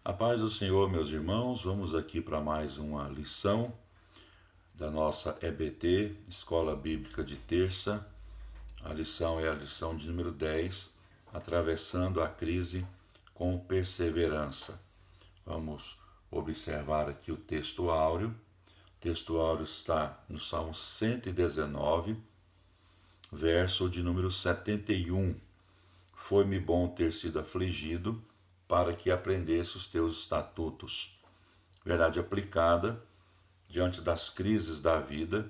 A paz do Senhor, meus irmãos, vamos aqui para mais uma lição da nossa EBT, Escola Bíblica de Terça. A lição é a lição de número 10, atravessando a crise com perseverança. Vamos observar aqui o texto áureo. O texto áureo está no Salmo 119, verso de número 71. Foi-me bom ter sido afligido, para que aprendesse os teus estatutos. Verdade aplicada, diante das crises da vida,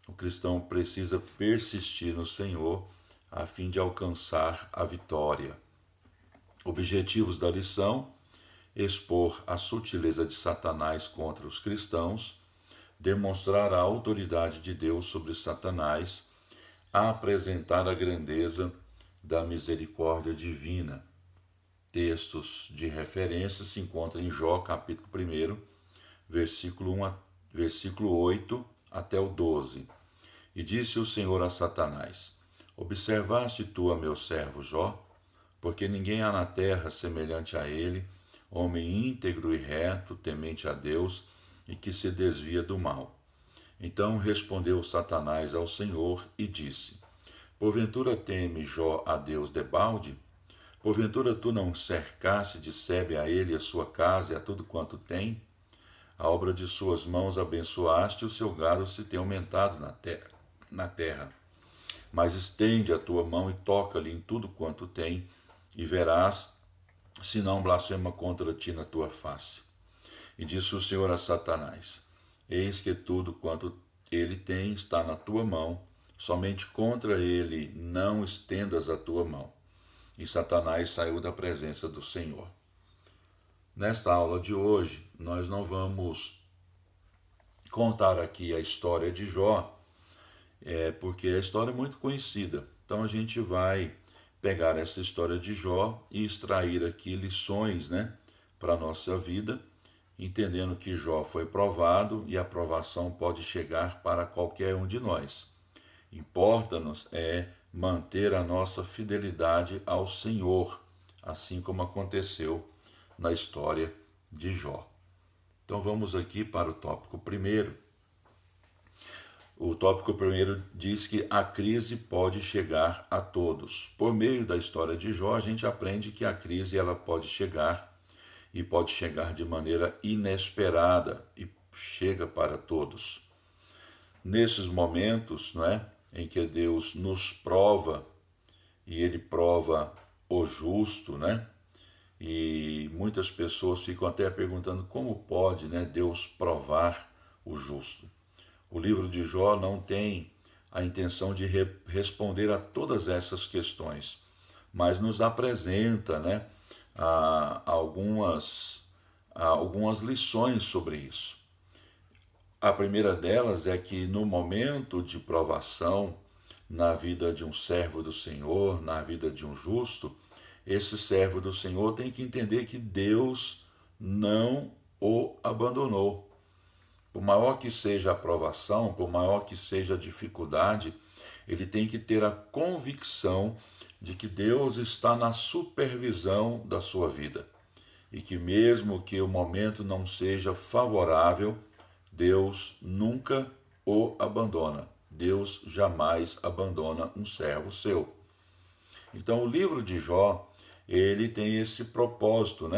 o cristão precisa persistir no Senhor a fim de alcançar a vitória. Objetivos da lição: expor a sutileza de Satanás contra os cristãos, demonstrar a autoridade de Deus sobre Satanás, apresentar a grandeza da misericórdia divina. Textos de referência se encontram em Jó, capítulo 1, versículo 8 até o 12. E disse o Senhor a Satanás: Observaste tu a meu servo Jó? Porque ninguém há na terra semelhante a ele, homem íntegro e reto, temente a Deus e que se desvia do mal. Então respondeu Satanás ao Senhor e disse: Porventura teme Jó a Deus debalde? Porventura tu não cercaste de sebe a ele a sua casa e a tudo quanto tem? A obra de suas mãos abençoaste, e o seu gado se tem aumentado na terra. Mas estende a tua mão e toca-lhe em tudo quanto tem, e verás se não blasfema contra ti na tua face. E disse o Senhor a Satanás: Eis que tudo quanto ele tem está na tua mão, somente contra ele não estendas a tua mão. E Satanás saiu da presença do Senhor. Nesta aula de hoje, nós não vamos contar aqui a história de Jó, porque a história é muito conhecida. Então a gente vai pegar essa história de Jó e extrair aqui lições, para a nossa vida, entendendo que Jó foi provado e a provação pode chegar para qualquer um de nós. Importa-nos manter a nossa fidelidade ao Senhor, assim como aconteceu na história de Jó. Então vamos aqui para o tópico primeiro. O tópico primeiro diz que a crise pode chegar a todos. Por meio da história de Jó, a gente aprende que a crise ela pode chegar e pode chegar de maneira inesperada e chega para todos. Nesses momentos, em que Deus nos prova, e Ele prova o justo, E muitas pessoas ficam até perguntando como pode, Deus provar o justo. O livro de Jó não tem a intenção de responder a todas essas questões, mas nos apresenta, algumas lições sobre isso. A primeira delas é que no momento de provação, na vida de um servo do Senhor, na vida de um justo, esse servo do Senhor tem que entender que Deus não o abandonou. Por maior que seja a provação, por maior que seja a dificuldade, ele tem que ter a convicção de que Deus está na supervisão da sua vida. E que mesmo que o momento não seja favorável, Deus nunca o abandona. Deus jamais abandona um servo seu. Então o livro de Jó, ele tem esse propósito,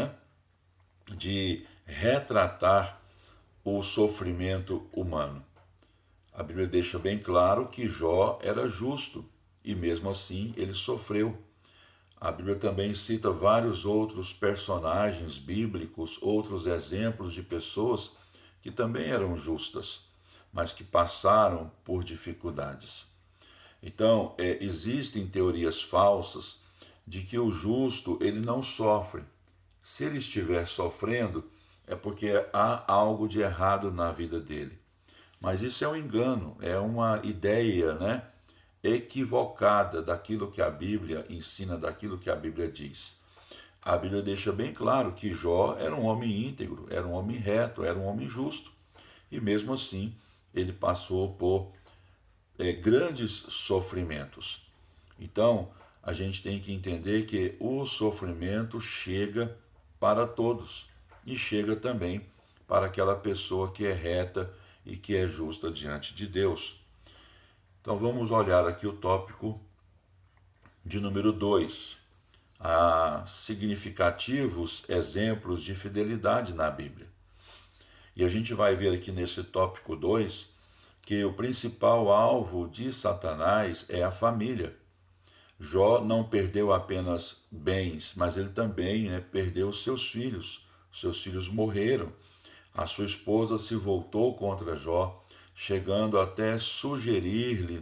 de retratar o sofrimento humano. A Bíblia deixa bem claro que Jó era justo e mesmo assim ele sofreu. A Bíblia também cita vários outros personagens bíblicos, outros exemplos de pessoas que também eram justas, mas que passaram por dificuldades. Então, existem teorias falsas de que o justo ele não sofre. Se ele estiver sofrendo, é porque há algo de errado na vida dele. Mas isso é um engano, é uma ideia, equivocada daquilo que a Bíblia ensina, daquilo que a Bíblia diz. A Bíblia deixa bem claro que Jó era um homem íntegro, era um homem reto, era um homem justo. E mesmo assim, ele passou por grandes sofrimentos. Então, a gente tem que entender que o sofrimento chega para todos. e chega também para aquela pessoa que é reta e que é justa diante de Deus. Então vamos olhar aqui o tópico de número 2. Há significativos exemplos de fidelidade na Bíblia. E a gente vai ver aqui nesse tópico 2 que o principal alvo de Satanás é a família. Jó não perdeu apenas bens, mas ele também perdeu seus filhos. Seus filhos morreram. A sua esposa se voltou contra Jó, chegando até sugerir-lhe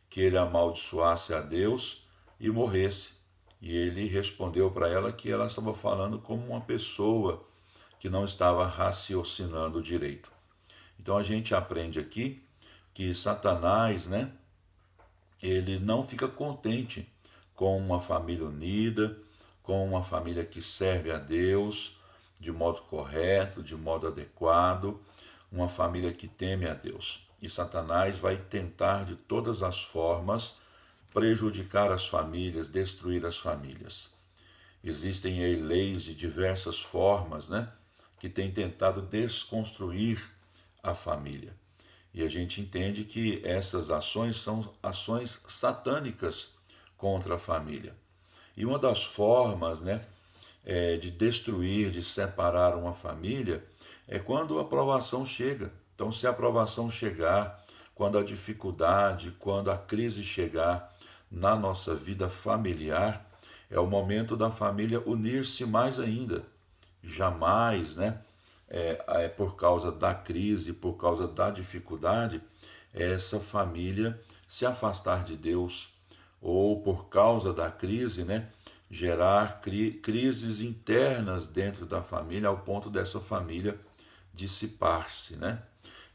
que ele amaldiçoasse a Deus e morresse. E ele respondeu para ela que ela estava falando como uma pessoa que não estava raciocinando direito. Então a gente aprende aqui que Satanás, ele não fica contente com uma família unida, com uma família que serve a Deus de modo correto, de modo adequado, uma família que teme a Deus. E Satanás vai tentar de todas as formas prejudicar as famílias, destruir as famílias. Existem aí leis de diversas formas, que têm tentado desconstruir a família. E a gente entende que essas ações são ações satânicas contra a família. E uma das formas, de destruir, de separar uma família, é quando a provação chega. Então, se a provação chegar, quando a dificuldade, quando a crise chegar na nossa vida familiar, é o momento da família unir-se mais ainda. Jamais, por causa da crise, por causa da dificuldade, essa família se afastar de Deus, ou por causa da crise, gerar crises internas dentro da família, ao ponto dessa família dissipar-se,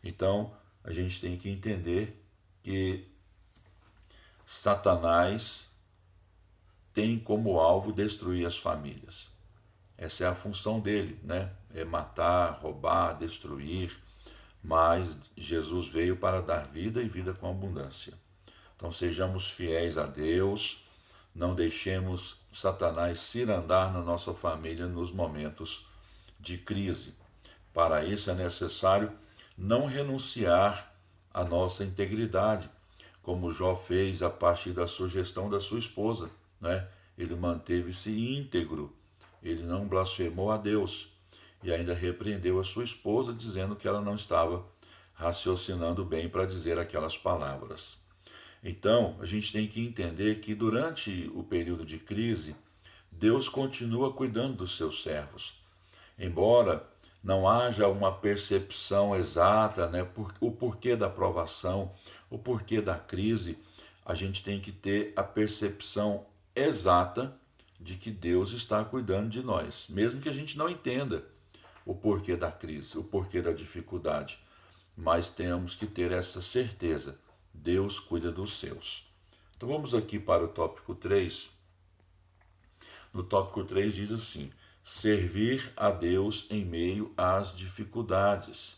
Então, a gente tem que entender que Satanás tem como alvo destruir as famílias. Essa é a função dele, É matar, roubar, destruir, mas Jesus veio para dar vida e vida com abundância. Então sejamos fiéis a Deus, não deixemos Satanás cirandar na nossa família nos momentos de crise. Para isso é necessário não renunciar à nossa integridade, como Jó fez a partir da sugestão da sua esposa, Ele manteve-se íntegro, ele não blasfemou a Deus e ainda repreendeu a sua esposa, dizendo que ela não estava raciocinando bem para dizer aquelas palavras. Então, a gente tem que entender que durante o período de crise, Deus continua cuidando dos seus servos. Embora não haja uma percepção exata, o porquê da provação, o porquê da crise, a gente tem que ter a percepção exata de que Deus está cuidando de nós, mesmo que a gente não entenda o porquê da crise, o porquê da dificuldade, mas temos que ter essa certeza, Deus cuida dos seus. Então vamos aqui para o tópico 3. No tópico 3 diz assim: servir a Deus em meio às dificuldades.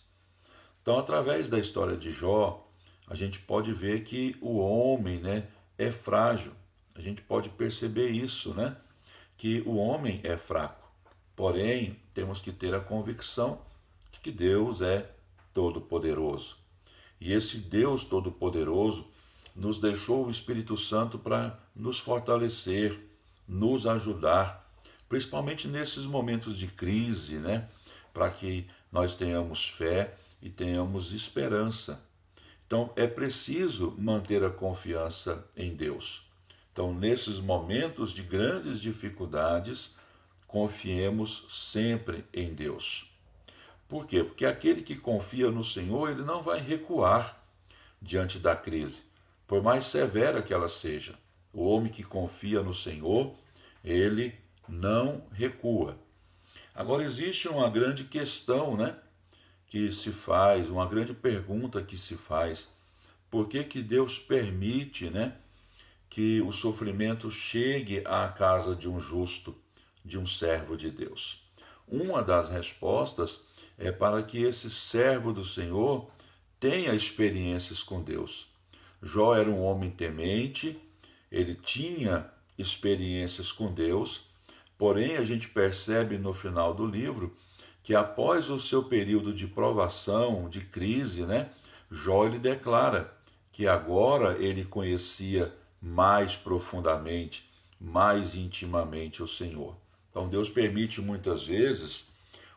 Então, através da história de Jó, a gente pode ver que o homem, é frágil. A gente pode perceber isso, que o homem é fraco. Porém, temos que ter a convicção de que Deus é todo-poderoso. E esse Deus todo-poderoso nos deixou o Espírito Santo para nos fortalecer, nos ajudar, principalmente nesses momentos de crise, para que nós tenhamos fé e tenhamos esperança. Então, é preciso manter a confiança em Deus. Então, nesses momentos de grandes dificuldades, confiemos sempre em Deus. Por quê? Porque aquele que confia no Senhor, ele não vai recuar diante da crise, por mais severa que ela seja. O homem que confia no Senhor, ele não recua. Agora, existe uma grande questão, que se faz, uma grande pergunta que se faz. Por que que Deus permite, que o sofrimento chegue à casa de um justo, de um servo de Deus? Uma das respostas é para que esse servo do Senhor tenha experiências com Deus. Jó era um homem temente, ele tinha experiências com Deus, porém a gente percebe no final do livro que após o seu período de provação, de crise, né, Jó ele declara que agora ele conhecia mais profundamente, mais intimamente o Senhor. Então Deus permite muitas vezes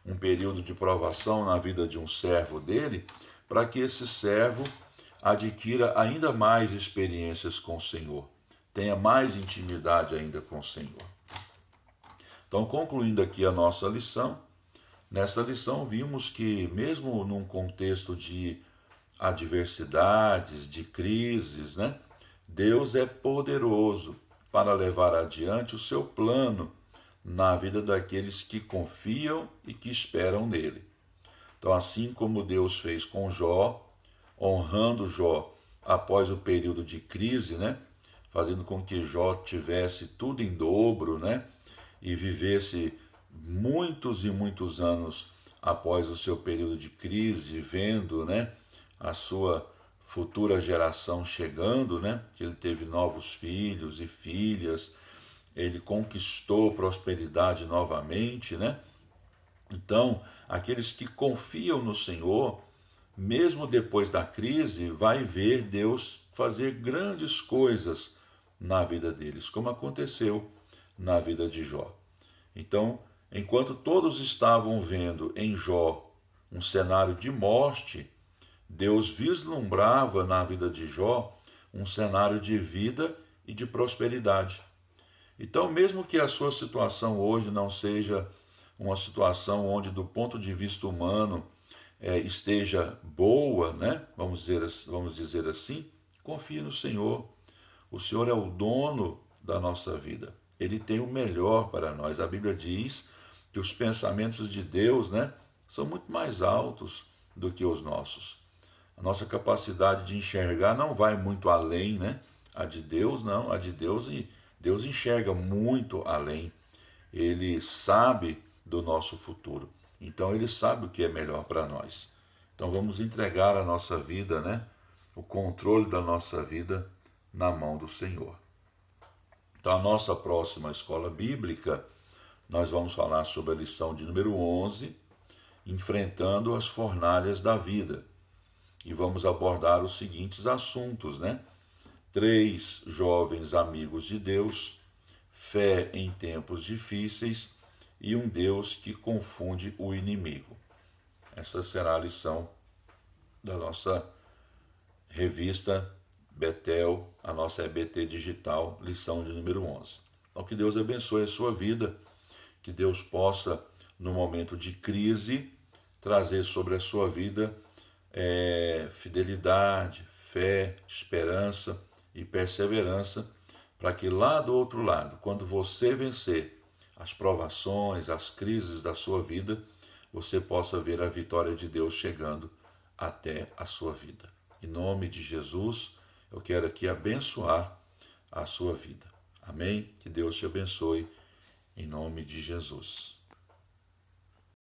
um período de provação na vida de um servo dele, para que esse servo adquira ainda mais experiências com o Senhor, tenha mais intimidade ainda com o Senhor. Então, concluindo aqui a nossa lição, nessa lição vimos que mesmo num contexto de adversidades, de crises, né, Deus é poderoso para levar adiante o seu plano na vida daqueles que confiam e que esperam nele. Então, assim como Deus fez com Jó, honrando Jó após o período de crise, né, fazendo com que Jó tivesse tudo em dobro, né, e vivesse muitos e muitos anos após o seu período de crise, vendo, né, a sua futura geração chegando, né, que ele teve novos filhos e filhas, ele conquistou prosperidade novamente, né? Então, aqueles que confiam no Senhor, mesmo depois da crise, vai ver Deus fazer grandes coisas na vida deles, como aconteceu na vida de Jó. Então, enquanto todos estavam vendo em Jó um cenário de morte, Deus vislumbrava na vida de Jó um cenário de vida e de prosperidade. Então, mesmo que a sua situação hoje não seja uma situação onde, do ponto de vista humano, esteja boa, né? Vamos dizer assim, confie no Senhor. O Senhor é o dono da nossa vida. Ele tem o melhor para nós. A Bíblia diz que os pensamentos de Deus, né, são muito mais altos do que os nossos. A nossa capacidade de enxergar não vai muito além, né? A de Deus não, a de Deus enxerga muito além. Ele sabe do nosso futuro. Então ele sabe o que é melhor para nós. Então vamos entregar a nossa vida, né? O controle da nossa vida na mão do Senhor. Então a nossa próxima escola bíblica, nós vamos falar sobre a lição de número 11, enfrentando as fornalhas da vida. E vamos abordar os seguintes assuntos, né? 3 jovens amigos de Deus, fé em tempos difíceis e um Deus que confunde o inimigo. Essa será a lição da nossa revista Betel, a nossa EBT digital, lição de número 11. Então que Deus abençoe a sua vida, que Deus possa, no momento de crise, trazer sobre a sua vida fidelidade, fé, esperança e perseverança, para que lá do outro lado, quando você vencer as provações, as crises da sua vida, você possa ver a vitória de Deus chegando até a sua vida. Em nome de Jesus, eu quero aqui abençoar a sua vida. Amém? Que Deus te abençoe, em nome de Jesus.